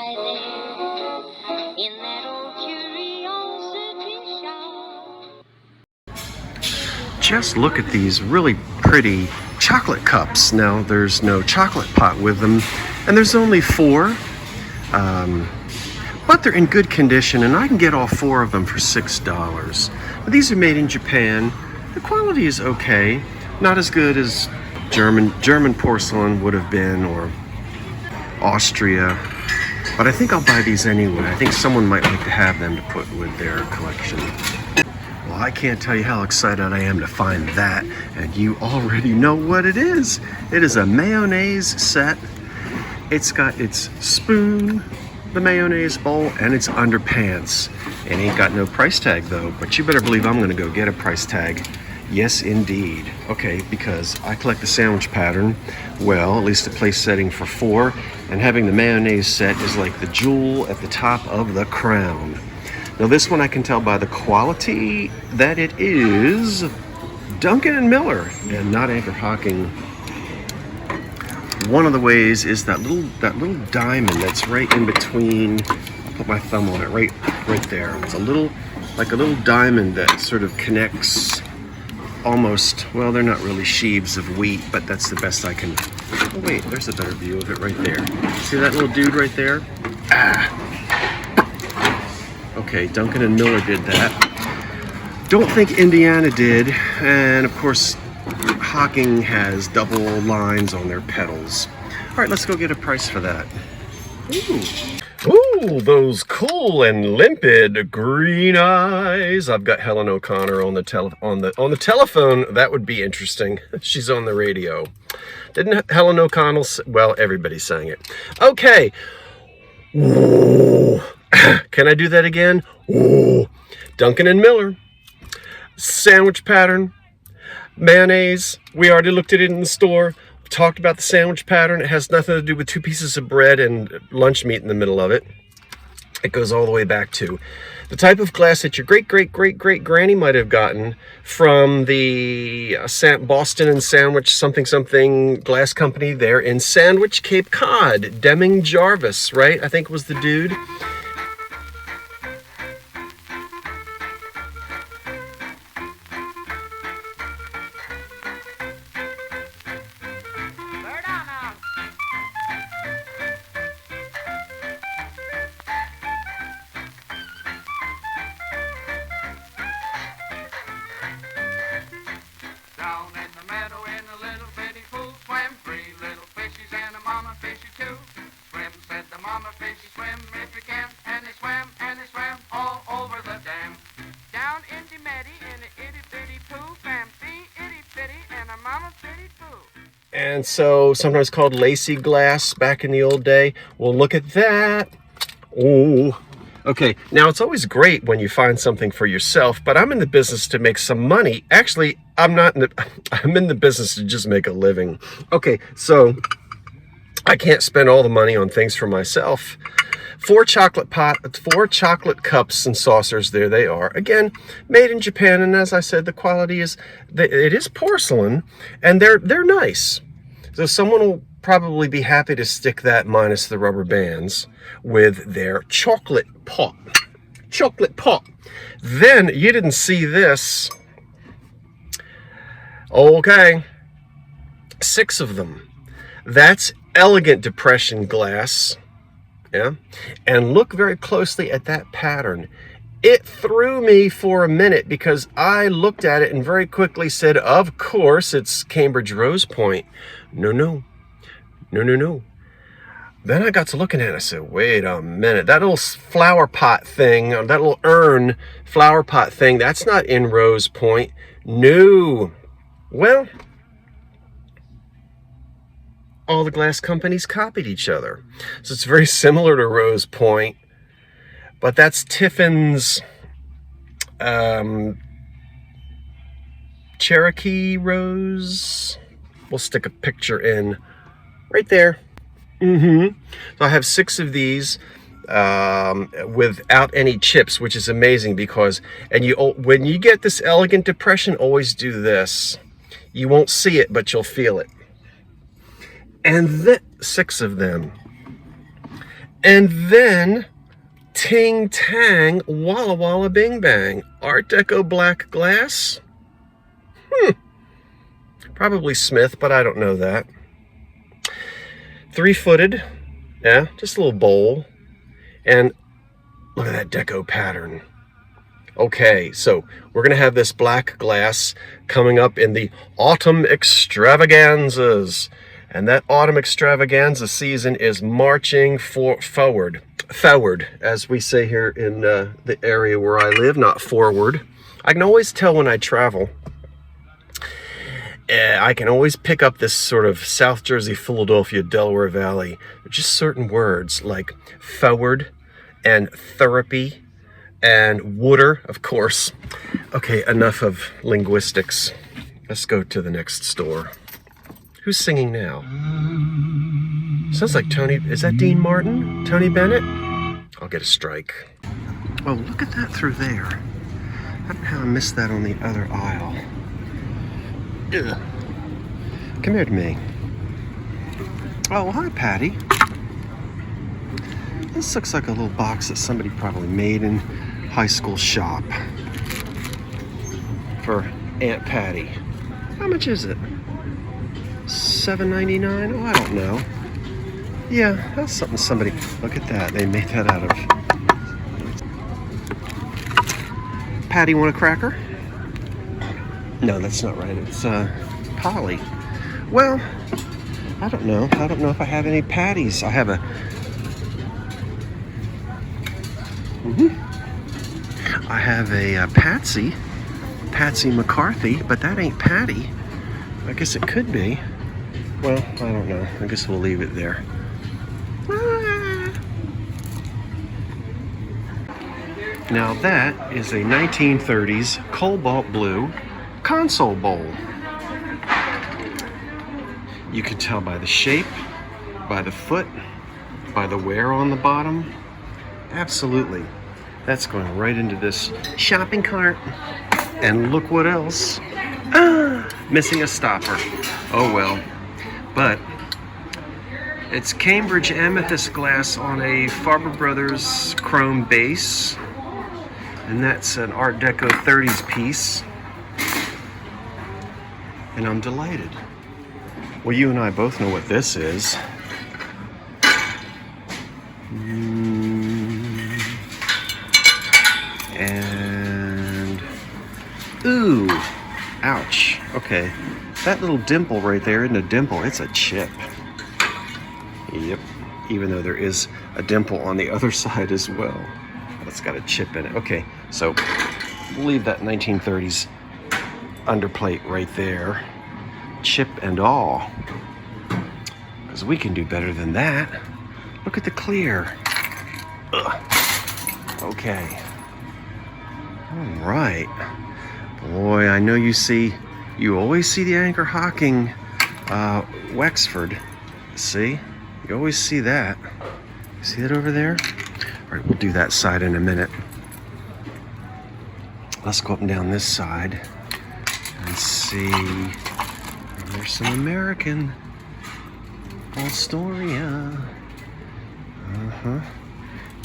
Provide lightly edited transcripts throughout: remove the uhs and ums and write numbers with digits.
right there in that old curiosity shop. Just look at these really pretty chocolate cups. Now, there's no chocolate pot with them, and there's only 4. But they're in good condition, and I can get all 4 of them for $6. These are made in Japan. The quality is okay, not as good as German porcelain would have been, or Austria. But I think I'll buy these anyway. I think someone might like to have them to put with their collection. Well, I can't tell you how excited I am to find that, and you already know what it is. It is a mayonnaise set. It's got its spoon, the mayonnaise bowl, and its underpants. It ain't got no price tag though, but you better believe I'm gonna go get a price tag. Yes, indeed. Okay, because I collect the sandwich pattern, well, at least a place setting for 4, and having the mayonnaise set is like the jewel at the top of the crown. Now this one I can tell by the quality that it is Duncan and Miller and not Anchor Hocking. One of the ways is that little diamond that's right in between. I'll put my thumb on it right there. It's like a little diamond that sort of connects almost, well, they're not really sheaves of wheat, but that's the best I can. Oh wait, there's a better view of it right there. See that little dude right there? Okay, Duncan and Miller did that. Don't think Indiana did, and of course Hocking has double lines on their petals. All right, let's go get a price for that. Ooh, those cool and limpid green eyes. I've got Helen O'Connor on the telephone. That would be interesting. She's on the radio. Didn't Helen O'Connell? Well, everybody sang it. Okay. Ooh. Can I do that again? Ooh. Duncan and Miller. Sandwich pattern. Mayonnaise, we already looked at it in the store. We talked about the sandwich pattern. It has nothing to do with 2 pieces of bread and lunch meat in the middle of it. It goes all the way back to the type of glass that your great-great-great-great-granny might have gotten from the Boston and Sandwich something glass company there in Sandwich, Cape Cod. Deming Jarvis, right? I think was the dude. And so sometimes called lacy glass back in the old day. Well, look at that. Oh, okay. Now it's always great when you find something for yourself, but I'm in the business to make some money. Actually, I'm in the business to just make a living. Okay, so I can't spend all the money on things for myself. 4 chocolate cups and saucers. There they are. Again, made in Japan, and as I said, the quality is it is porcelain, and they're nice. So someone will probably be happy to stick that minus the rubber bands with their chocolate pot. Chocolate pot. Then you didn't see this. Okay, 6 of them. That's elegant depression glass. Yeah, and look very closely at that pattern. It threw me for a minute because I looked at it and very quickly said, of course, it's Cambridge Rose Point. No. Then I got to looking at it. I said, wait a minute. That little flower pot thing, that little urn flower pot thing, that's not in Rose Point. No. Well, all the glass companies copied each other. So it's very similar to Rose Point, but that's Tiffin's Cherokee Rose. We'll stick a picture in right there. So I have 6 of these without any chips, which is amazing because, when you get this elegant depression, always do this. You won't see it, but you'll feel it. And 6 of them. And then, ting tang, walla walla bing bang. Art Deco black glass? Probably Smith, but I don't know that. 3-footed, yeah, just a little bowl. And look at that Deco pattern. Okay, so we're gonna have this black glass coming up in the autumn extravaganzas. And that autumn extravaganza season is marching forward, as we say here in the area where I live, not forward. I can always tell when I travel. I can always pick up this sort of South Jersey, Philadelphia, Delaware Valley. Just certain words like forward and therapy and water, of course. Okay, enough of linguistics. Let's go to the next store. Who's singing now? Sounds like Tony. Is that Dean Martin? Tony Bennett? I'll get a strike. Oh, look at that through there. I don't know how I missed that on the other aisle. Ugh. Come here to me. Oh, hi, Patty. This looks like a little box that somebody probably made in high school shop for Aunt Patty. How much is it? $7.99? Oh, I don't know. Yeah, that's something somebody... Look at that. They made that out of... Patty, want a cracker? No, that's not right. It's Polly. Well, I don't know. I don't know if I have any Patties. I have a... I have a Patsy McCarthy, but that ain't Patty. I guess it could be. Well, I don't know. I guess we'll leave it there. Now that is a 1930s cobalt blue console bowl. You can tell by the shape, by the foot, by the wear on the bottom. Absolutely. That's going right into this shopping cart. And look what else. Missing a stopper. Oh well. But it's Cambridge amethyst glass on a Farber Brothers chrome base. And that's an Art Deco 30s piece. And I'm delighted. Well, you and I both know what this is. And ooh, ouch. Okay, that little dimple right there isn't a dimple, it's a chip. Yep, even though there is a dimple on the other side as well. It's got a chip in it. Okay, so we'll leave that 1930s underplate right there, chip and all, because we can do better than that. Look at the clear. Ugh. Okay. All right. Boy, I know you always see the Anchor Hocking Wexford. See? You always see that. See that over there? All right, we'll do that side in a minute. Let's go up and down this side and see. There's some American Astoria.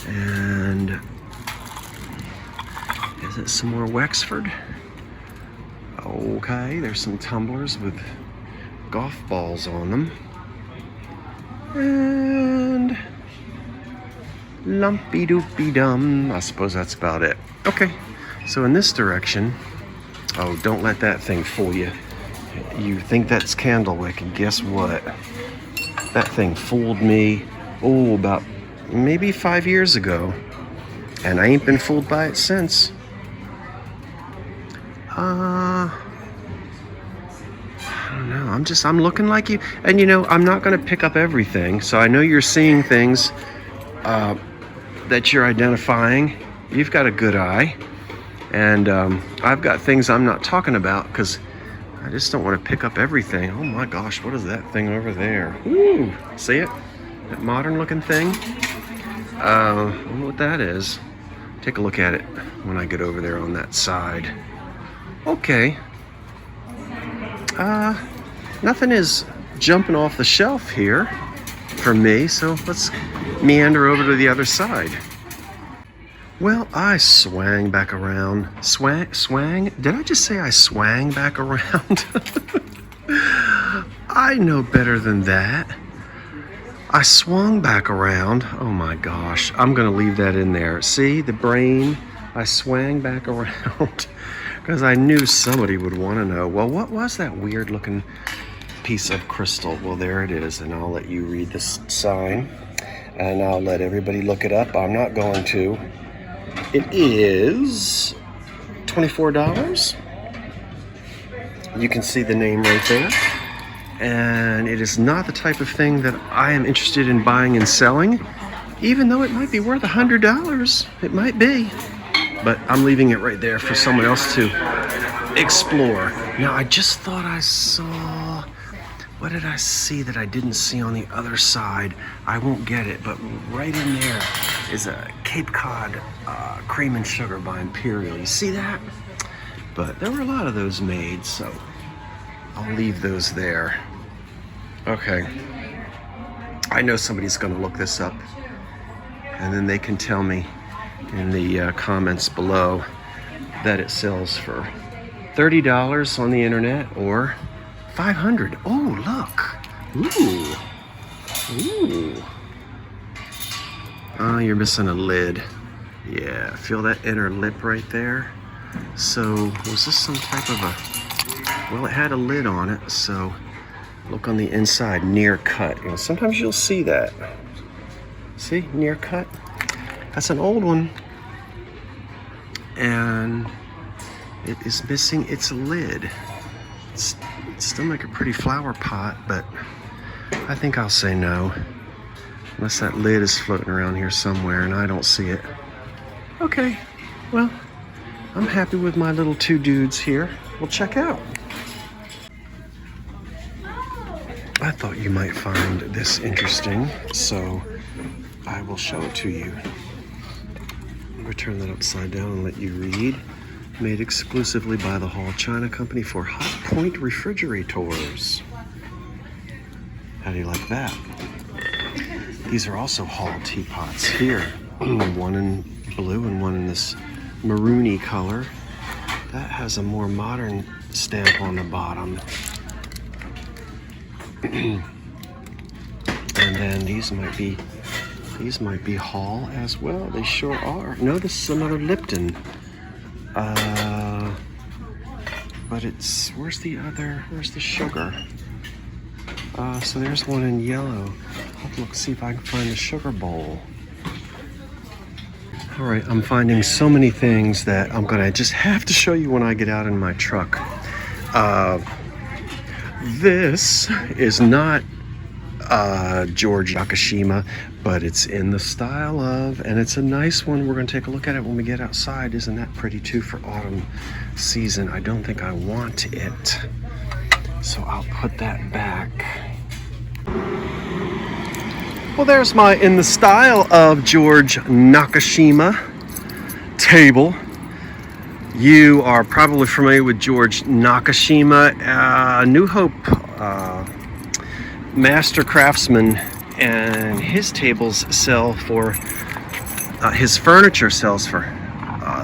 And is it some more Wexford? Okay, there's some tumblers with golf balls on them. And lumpy doopy dum. I suppose that's about it. Okay, so in this direction, oh, don't let that thing fool you. You think that's Candlewick, and guess what? That thing fooled me, oh, about maybe 5 years ago. And I ain't been fooled by it since. I don't know. I'm looking like you. And you know, I'm not going to pick up everything. So I know you're seeing things that you're identifying. You've got a good eye. And I've got things I'm not talking about because I just don't want to pick up everything. Oh my gosh, what is that thing over there? Ooh, see it? That modern looking thing? I don't know what that is. Take a look at it when I get over there on that side. Okay. Nothing is jumping off the shelf here for me, so let's meander over to the other side. Well, I swang back around. Swang? Did I just say I swang back around? I know better than that. I swung back around. Oh my gosh. I'm going to leave that in there. See, the brain. I swang back around because I knew somebody would want to know. Well, what was that weird looking piece of crystal? Well, there it is. And I'll let you read this sign. And I'll let everybody look it up. I'm not going to. It is $24. You can see the name right there. And it is not the type of thing that I am interested in buying and selling, even though it might be worth $100. It might be. But I'm leaving it right there for someone else to explore. Now, I just thought I saw... What did I see that I didn't see on the other side? I won't get it, but right in there is a Cape Cod cream and sugar by Imperial. You see that? But there were a lot of those made, so I'll leave those there. Okay. I know somebody's going to look this up, and then they can tell me in the comments below that it sells for $30 on the internet or $500. Oh, look. Ooh. Oh, you're missing a lid. Yeah, feel that inner lip right there? So, was this some type of a... Well, it had a lid on it, so look on the inside, near cut. You know, sometimes you'll see that. See, near cut? That's an old one. And it is missing its lid. It's still make a pretty flower pot, but I think I'll say no. Unless that lid is floating around here somewhere and I don't see it. Okay, well, I'm happy with my little two dudes here. We'll check out. I thought you might find this interesting, so I will show it to you. I'm going to turn that upside down and let you read. Made exclusively by the Hall China Company for Hot Point refrigerators. How do you like that? These are also Hall teapots here. One in blue and one in this maroony color. That has a more modern stamp on the bottom. And then these might be Hall as well. They sure are. No, this is another Lipton. But it's, where's the sugar? So there's one in yellow. I'll have to look, see if I can find the sugar bowl. All right, I'm finding so many things that I'm gonna just have to show you when I get out in my truck. This is not George Nakashima, but it's in the style of, and it's a nice one. We're going to take a look at it when we get outside. Isn't that pretty too for autumn season? I don't think I want it, so I'll put that back. Well, there's my in the style of George Nakashima table. You are probably familiar with George Nakashima, New Hope master craftsman, and his tables sell for, his furniture sells for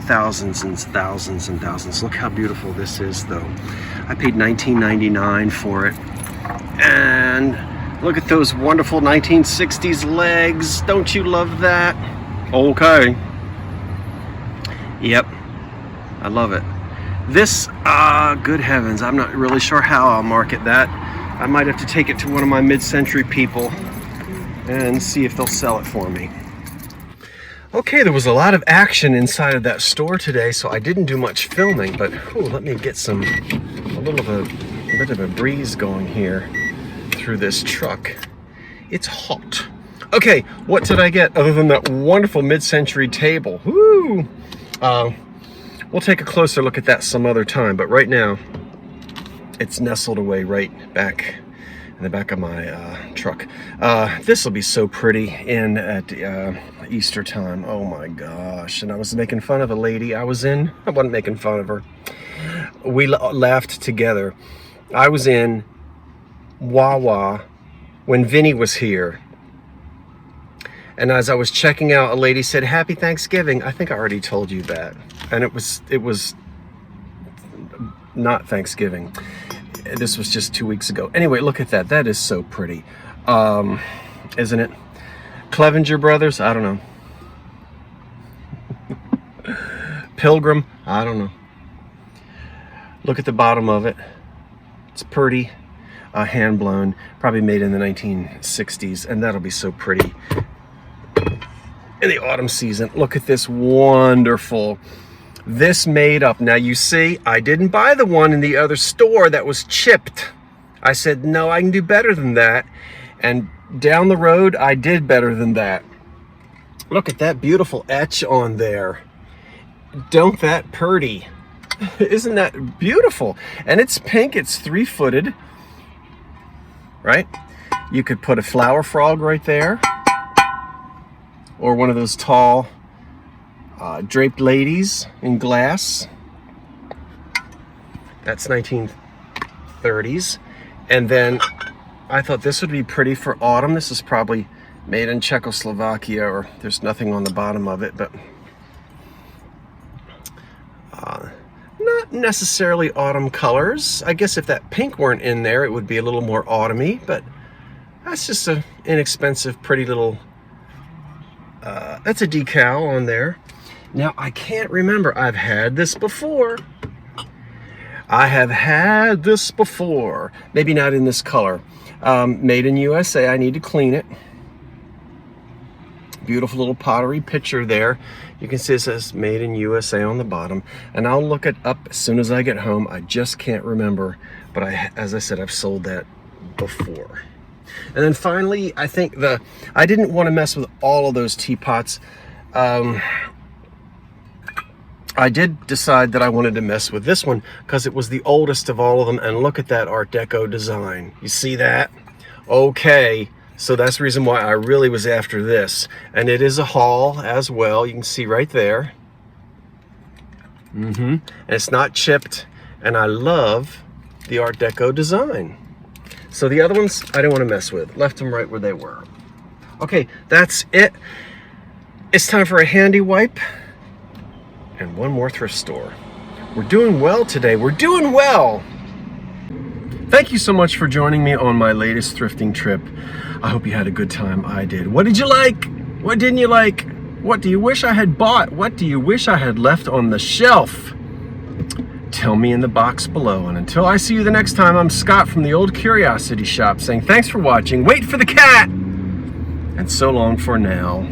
thousands and thousands and thousands. Look how beautiful this is, though. I paid $19.99 for it, and look at those wonderful 1960s legs. Don't you love that? Okay. Yep, I love it. This, good heavens, I'm not really sure how I'll market that. I might have to take it to one of my mid-century people and see if they'll sell it for me. Okay, there was a lot of action inside of that store today, so I didn't do much filming, but let me get a bit of a breeze going here through this truck. It's hot. Okay, what did I get other than that wonderful mid-century table? Woo! We'll take a closer look at that some other time, but right now, it's nestled away right back in the back of my truck. This will be so pretty in at Easter time. Oh my gosh. And I was making fun of a lady I was in. I wasn't making fun of her. We laughed together. I was in Wawa when Vinny was here. And as I was checking out, a lady said, "Happy Thanksgiving." I think I already told you that. And it was not Thanksgiving. This was just 2 weeks ago. Anyway, look at that. That is so pretty. Isn't it? Clevenger Brothers? I don't know. Pilgrim? I don't know. Look at the bottom of it. It's pretty. Hand blown. Probably made in the 1960s. And that'll be so pretty in the autumn season. Look at this wonderful, this made up. Now you see, I didn't buy the one in the other store that was chipped. I said, no, I can do better than that. And down the road, I did better than that. Look at that beautiful etch on there. Don't that pretty? Isn't that beautiful? And it's pink, it's 3-footed, right? You could put a flower frog right there, or one of those tall draped ladies in glass. That's 1930s. And then I thought this would be pretty for autumn. This is probably made in Czechoslovakia, or there's nothing on the bottom of it, but not necessarily autumn colors. I guess if that pink weren't in there, it would be a little more autumny, but that's just an inexpensive, pretty little that's a decal on there. Now, I can't remember. I've had this before. I have had this before. Maybe not in this color. Made in USA. I need to clean it. Beautiful little pottery picture there. You can see it says Made in USA on the bottom. And I'll look it up as soon as I get home. I just can't remember. But as I said, I've sold that before. And then finally, I think I didn't want to mess with all of those teapots. I did decide that I wanted to mess with this one because it was the oldest of all of them. And look at that Art Deco design. You see that? Okay, so that's the reason why I really was after this. And it is a haul as well. You can see right there. And it's not chipped. And I love the Art Deco design. So the other ones, I didn't want to mess with. Left them right where they were. Okay, that's it. It's time for a handy wipe and one more thrift store. We're doing well today. We're doing well. Thank you so much for joining me on my latest thrifting trip. I hope you had a good time. I did. What did you like? What didn't you like? What do you wish I had bought? What do you wish I had left on the shelf? Tell me in the box below. And until I see you the next time, I'm Scott from the Old Curiosity Shop saying thanks for watching. Wait for the cat. And so long for now.